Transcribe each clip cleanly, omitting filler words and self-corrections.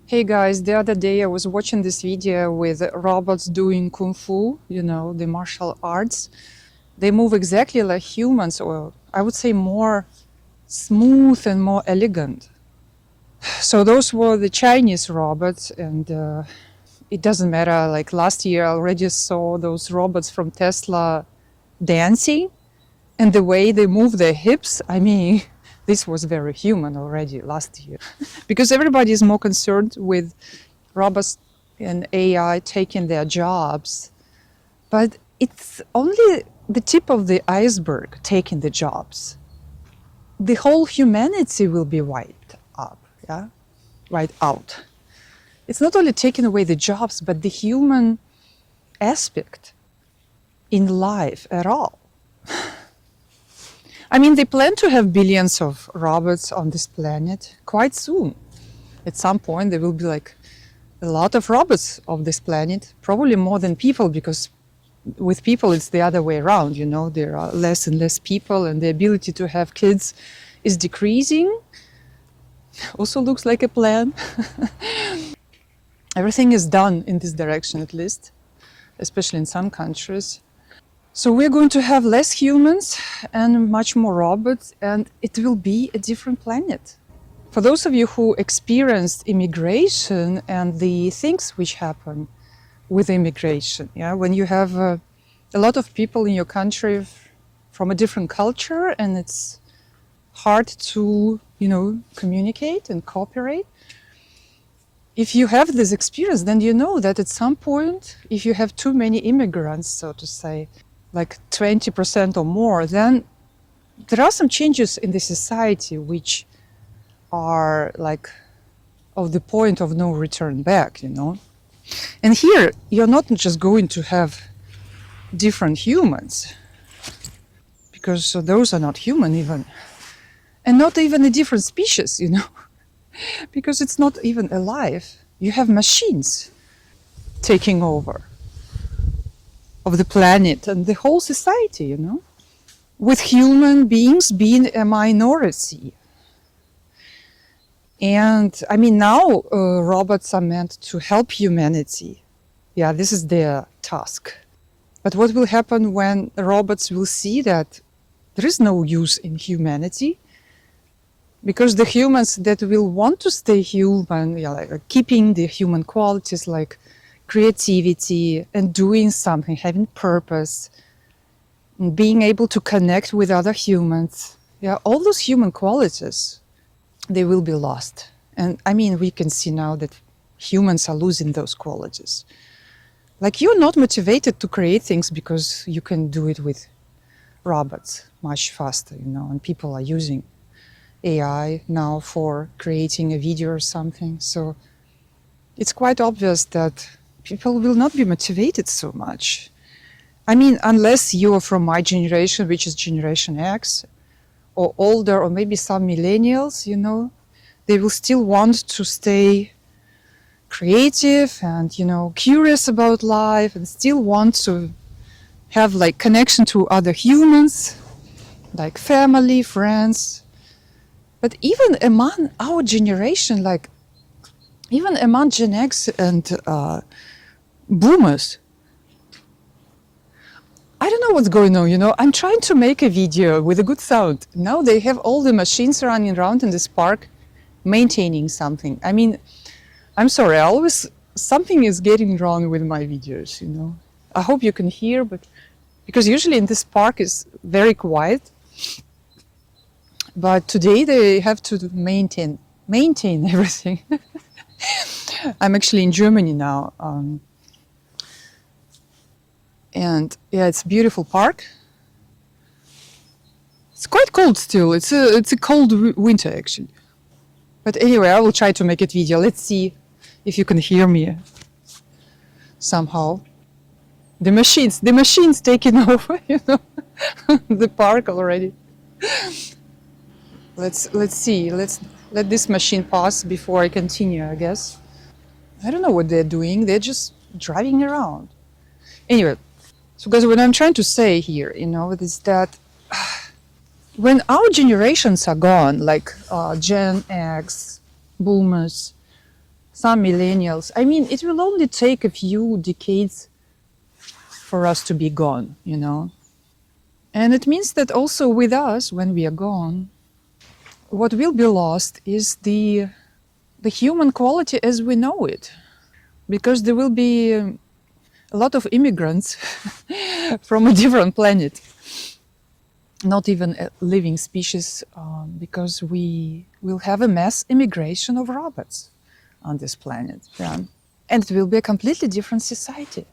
Hey guys, the other day I was watching this video with robots doing kung fu, the martial arts. They move exactly like humans, or I would say more smooth and more elegant. So those were the Chinese robots, and it doesn't matter. Like last year, I already saw those robots from Tesla dancing, and the way they move their hips. I mean, this was very human already last year, because everybody is more concerned with robots and AI taking their jobs. But it's only the tip of the iceberg taking the jobs. The whole humanity will be wiped up, yeah? Wiped out. It's not only taking away the jobs, but the human aspect in life at all. I mean, they plan to have billions of robots on this planet quite soon. At some point, there will be like a lot of robots of this planet, probably more than people, because with people it's the other way around, there are less and less people and the ability to have kids is decreasing. Also looks like a plan. Everything is done in this direction, at least, especially in some countries. So we're going to have less humans and much more robots, and it will be a different planet. For those of you who experienced immigration and the things which happen with immigration, when you have a lot of people in your country from a different culture, and it's hard to, communicate and cooperate. If you have this experience, then you know that at some point, if you have too many immigrants, so to say, like 20% or more, then there are some changes in the society which are like of the point of no return back, And here, you're not just going to have different humans, because those are not human even, and not even a different species, because it's not even alive. You have machines taking over of the planet and the whole society, with human beings being a minority. And I mean, now robots are meant to help humanity. Yeah, this is their task. But what will happen when robots will see that there is no use in humanity? Because the humans that will want to stay human, like keeping the human qualities like creativity and doing something, having purpose, and being able to connect with other humans, all those human qualities, they will be lost. And I mean, we can see now that humans are losing those qualities. Like, you're not motivated to create things because you can do it with robots much faster, and people are using AI now for creating a video or something. So it's quite obvious that people will not be motivated so much. I mean, unless you are from my generation, which is Generation X, or older, or maybe some millennials, they will still want to stay creative and, curious about life, and still want to have like connection to other humans, like family, friends. But even among our generation, like even among Gen X and boomers, I don't know what's going on, I'm trying to make a video with a good sound. Now they have all the machines running around in this park maintaining something. I mean, I'm sorry, something is getting wrong with my videos, I hope you can hear, but because usually in this park is very quiet. But today they have to maintain everything. I'm actually in Germany now. And it's a beautiful park. It's quite cold still. It's a cold winter actually. But anyway, I will try to make a video. Let's see if you can hear me somehow. The machines taking over, the park already. Let's see. Let's let this machine pass before I continue, I guess. I don't know what they're doing. They're just driving around. Anyway, so guys, what I'm trying to say here, is that when our generations are gone, like Gen X, boomers, some millennials. I mean, it will only take a few decades for us to be gone, you know. And it means that also with us, when we are gone, what will be lost is the human quality as we know it. Because there will be a lot of immigrants from a different planet, not even a living species, because we will have a mass immigration of robots on this planet. Yeah. And it will be a completely different society.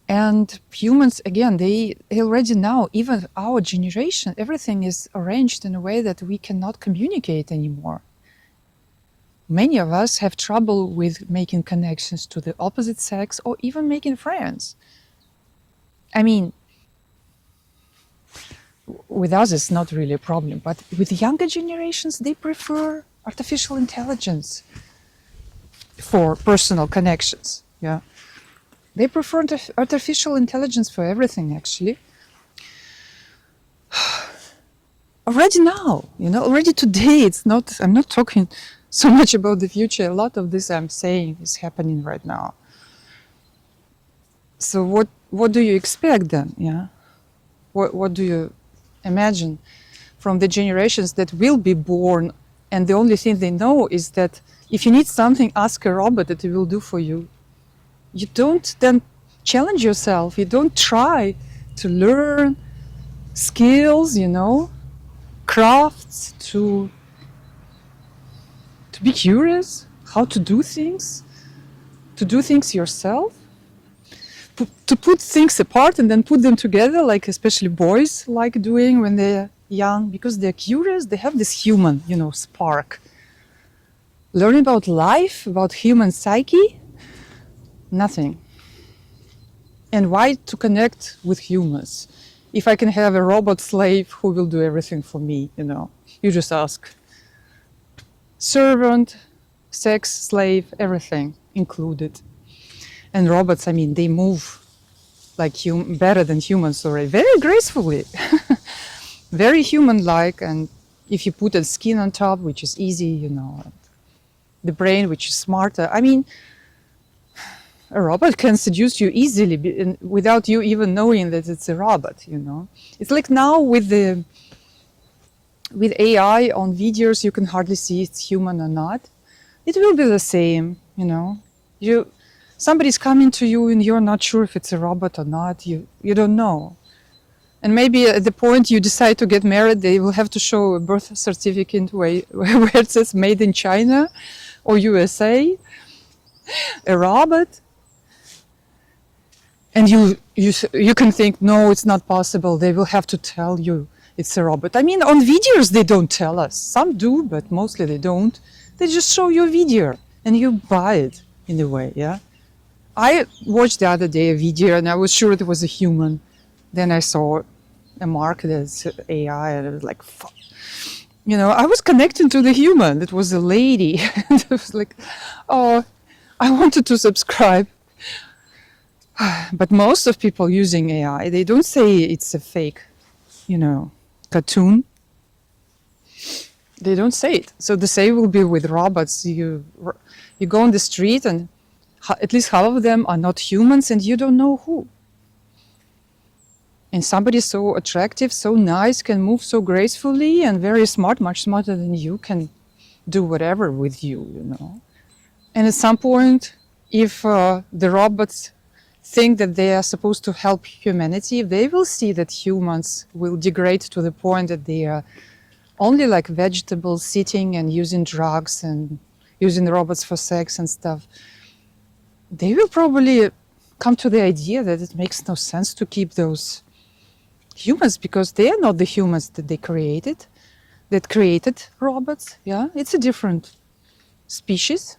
And humans, again, they already now, even our generation, everything is arranged in a way that we cannot communicate anymore. Many of us have trouble with making connections to the opposite sex or even making friends. I mean, with us it's not really a problem, but with younger generations, they prefer artificial intelligence for personal connections. Yeah. They prefer artificial intelligence for everything, actually. Already now, you know, already today, I'm not talking so much about the future. A lot of this I'm saying is happening right now. So what do you expect then? Yeah. What do you imagine from the generations that will be born, and the only thing they know is that if you need something, ask a robot that it will do for you. You don't then challenge yourself. You don't try to learn skills, you know, crafts, to be curious, how to do things yourself, to put things apart and then put them together, like especially boys like doing when they're young, because they're curious, they have this human, you know, spark. Learning about life, about human psyche, nothing. And why to connect with humans? If I can have a robot slave who will do everything for me, you know, you just ask. Servant, sex, slave, everything included. And robots, I mean, they move like better than humans already, very gracefully, very human-like. And if you put a skin on top, which is easy, you know, the brain, which is smarter, I mean, a robot can seduce you easily without you even knowing that it's a robot, you know. It's like now with AI on videos, you can hardly see it's human or not. It will be the same, you know. Somebody's coming to you and you're not sure if it's a robot or not. You don't know. And maybe at the point you decide to get married, they will have to show a birth certificate where it says made in China or USA, a robot. And you can think, no, it's not possible. They will have to tell you it's a robot. I mean, on videos, they don't tell us. Some do, but mostly they don't. They just show you a video and you buy it in a way, yeah? I watched the other day a video and I was sure it was a human. Then I saw a mark that's AI and I was like, fuck. You know, I was connecting to the human. It was a lady. And I was like, oh, I wanted to subscribe. But most of people using AI, they don't say it's a fake, you know, cartoon. They don't say it. So the same will be with robots. You go on the street and at least half of them are not humans and you don't know who. And somebody so attractive, so nice, can move so gracefully and very smart, much smarter than you, can do whatever with you, you know. And at some point, if the robots think that they are supposed to help humanity, they will see that humans will degrade to the point that they are only like vegetables, sitting and using drugs and using robots for sex and stuff. They will probably come to the idea that it makes no sense to keep those humans, because they are not the humans that created robots. Yeah, it's a different species.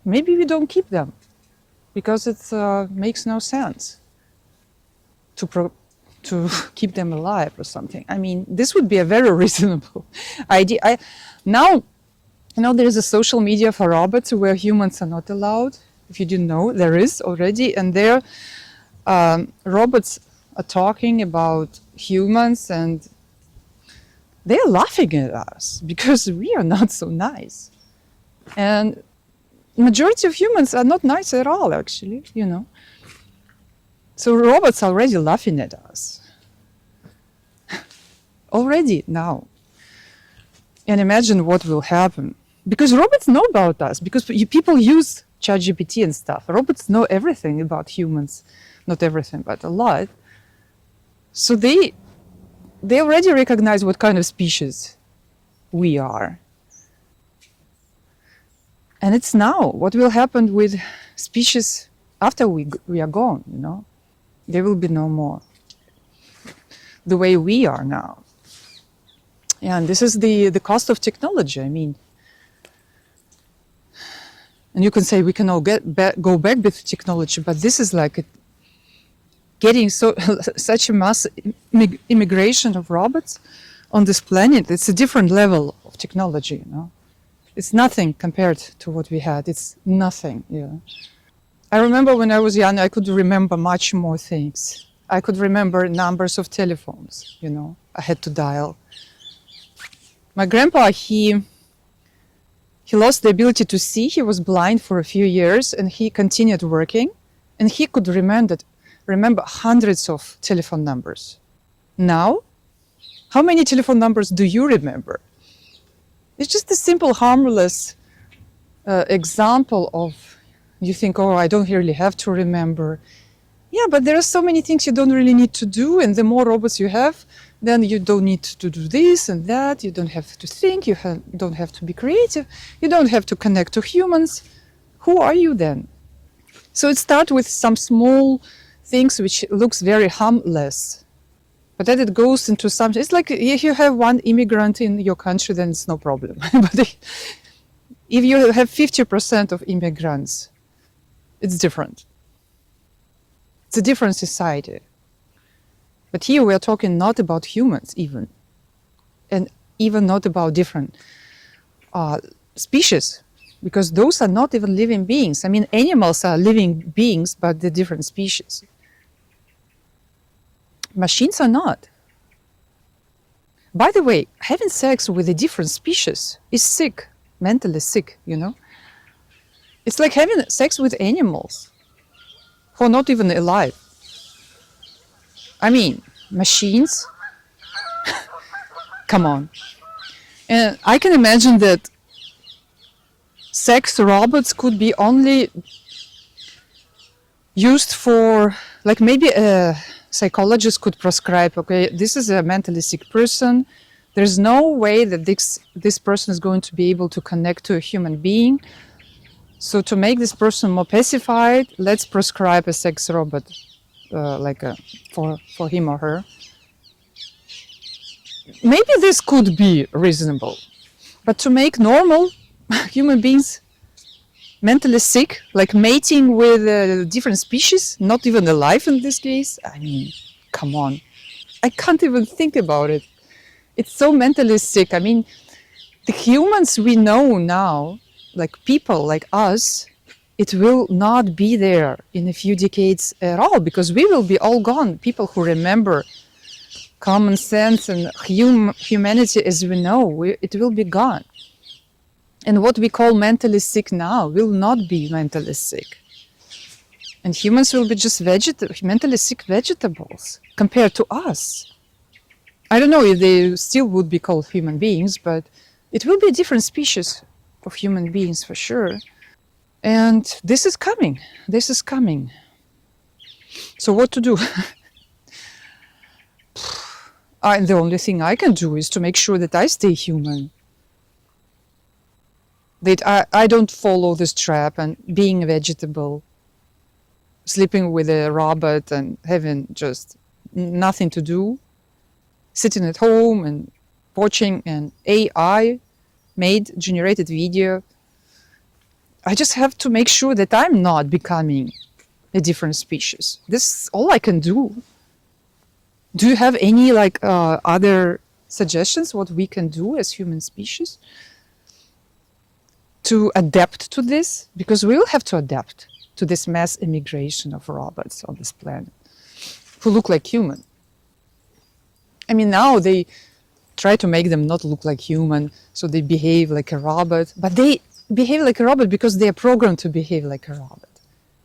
Maybe we don't keep them because it makes no sense to keep them alive or something. I mean, this would be a very reasonable idea. Now, you know, there is a social media for robots where humans are not allowed. If you didn't know, there is already, and there robots are talking about humans and they're laughing at us because we are not so nice. And majority of humans are not nice at all, actually, you know. So robots are already laughing at us. Already now. And imagine what will happen. Because robots know about us, because people use ChatGPT and stuff. Robots know everything about humans. Not everything, but a lot. So they already recognize what kind of species we are. And it's now. What will happen with species after we are gone, you know? There will be no more. The way we are now. And this is the cost of technology. I mean, and you can say we can all go back with technology, but this is like getting such a mass immigration of robots on this planet. It's a different level of technology, you know. It's nothing compared to what we had. It's nothing. Yeah. I remember when I was young, I could remember much more things. I could remember numbers of telephones, you know, I had to dial. My grandpa, he lost the ability to see. He was blind for a few years and he continued working and he could remember hundreds of telephone numbers. Now, how many telephone numbers do you remember? It's just a simple, harmless example of, you think, oh, I don't really have to remember. Yeah, but there are so many things you don't really need to do, and the more robots you have, then you don't need to do this and that. You don't have to think, you don't have to be creative, you don't have to connect to humans. Who are you then? So it starts with some small things which looks very harmless, but then it goes into something. It's like if you have one immigrant in your country, then it's no problem. But if you have 50% of immigrants, it's different. It's a different society. But here we are talking not about humans even, and even not about different species, because those are not even living beings. I mean, animals are living beings, but they're different species. Machines are not. By the way, having sex with a different species is sick, mentally sick, you know? It's like having sex with animals who are not even alive. I mean, machines, come on. And I can imagine that sex robots could be only used for, like maybe a psychologist could prescribe, okay, this is a mentally sick person. There's no way that this person is going to be able to connect to a human being. So to make this person more pacified, let's prescribe a sex robot for him or her. Maybe this could be reasonable, but to make normal human beings mentally sick, like mating with different species, not even alive in this case, I mean, come on. I can't even think about it. It's so mentally sick. I mean, the humans we know now, like people like us, it will not be there in a few decades at all, because we will be all gone. People who remember common sense and humanity as we know, it will be gone. And what we call mentally sick now will not be mentally sick. And humans will be just mentally sick vegetables compared to us. I don't know if they still would be called human beings, but it will be a different species of human beings for sure. And this is coming. This is coming. So what to do? And the only thing I can do is to make sure that I stay human. That I don't follow this trap and being a vegetable, sleeping with a robot and having just nothing to do, sitting at home and watching an AI made generated video. I just have to make sure that I'm not becoming a different species. This is all I can do. Do you have any other suggestions what we can do as human species to adapt to this? Because we will have to adapt to this mass immigration of robots on this planet who look like human. I mean, now they try to make them not look like human, so they behave like a robot, but they behave like a robot because they are programmed to behave like a robot.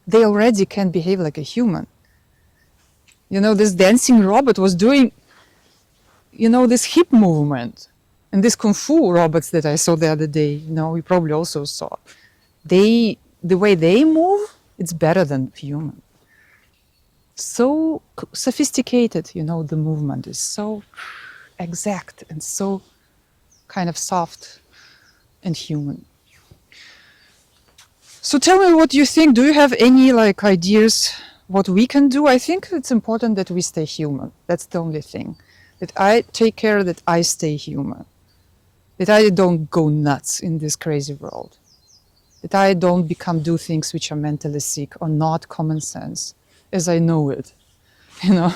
They already can behave like a human. You know, this dancing robot was doing, you know, this hip movement. And these kung fu robots that I saw the other day, you know, you probably also saw. The way they move, it's better than human. So sophisticated, you know, the movement is so exact and so kind of soft and human. So tell me what you think. Do you have any like ideas what we can do? I think it's important that we stay human. That's the only thing. That I take care that I stay human. That I don't go nuts in this crazy world. That I don't do things which are mentally sick or not common sense as I know it. You know?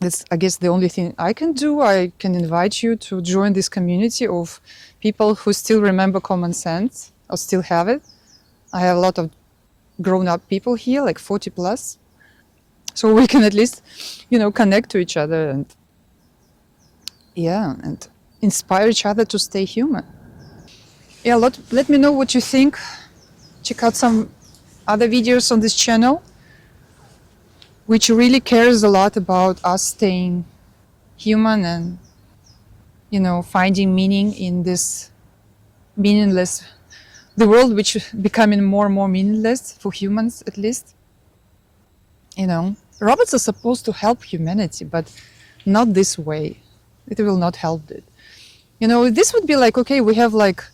That's, I guess, the only thing I can do. I can invite you to join this community of people who still remember common sense or still have it. I have a lot of grown-up people here, like 40 plus. So we can at least, you know, connect to each other and, yeah, and inspire each other to stay human. Yeah, let me know what you think. Check out some other videos on this channel, which really cares a lot about us staying human and, you know, finding meaning in this meaningless, the world which is becoming more and more meaningless for humans, at least. You know, robots are supposed to help humanity, but not this way. It will not help it. You know, this would be like, okay, we have like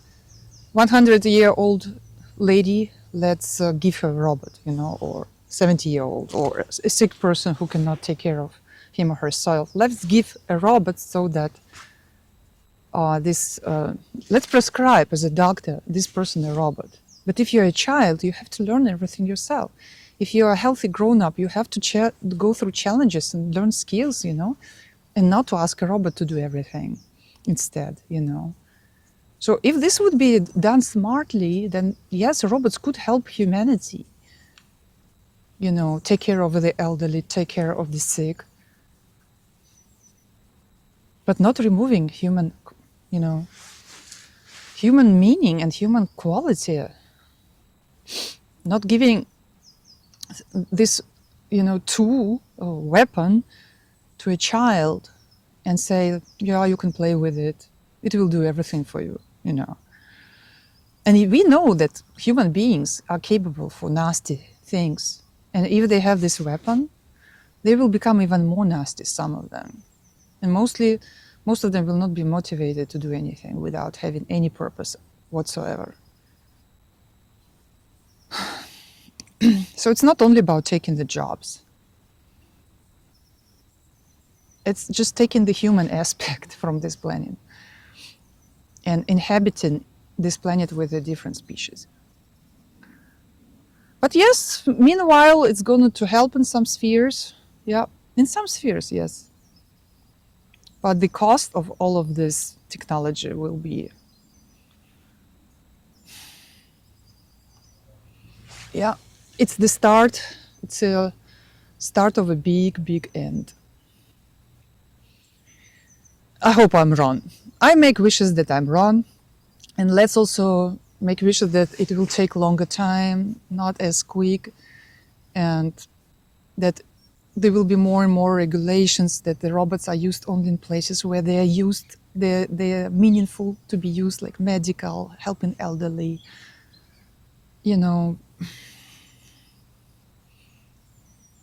100-year-old lady, let's give her a robot, you know, or 70-year-old, or a sick person who cannot take care of him or herself. Let's give a robot so that let's prescribe as a doctor this person a robot. But if you're a child, you have to learn everything yourself. If you're a healthy grown-up, you have to go through challenges and learn skills, you know, and not to ask a robot to do everything instead, you know. So if this would be done smartly, then yes, robots could help humanity. You know, take care of the elderly, take care of the sick. But not removing human, you know, human meaning and human quality. Not giving this, you know, tool or weapon to a child and say, yeah, you can play with it. It will do everything for you, you know. And we know that human beings are capable for nasty things. And if they have this weapon, they will become even more nasty, some of them. And most of them will not be motivated to do anything without having any purpose whatsoever. So it's not only about taking the jobs. It's just taking the human aspect from this planet and inhabiting this planet with a different species. But yes, meanwhile, it's going to help in some spheres. Yeah, in some spheres, yes. But the cost of all of this technology will be, yeah, it's the start. It's a start of a big, big end. I hope I'm wrong. I make wishes that I'm wrong. And let's also make wishes that it will take longer time, not as quick, and that there will be more and more regulations, that the robots are used only in places where they are used, they're meaningful to be used, like medical, helping elderly, you know,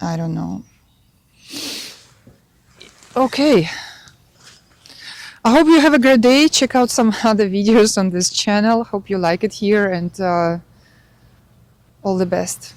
I don't know. Okay. I hope you have a great day. Check out some other videos on this channel. Hope you like it here, and all the best.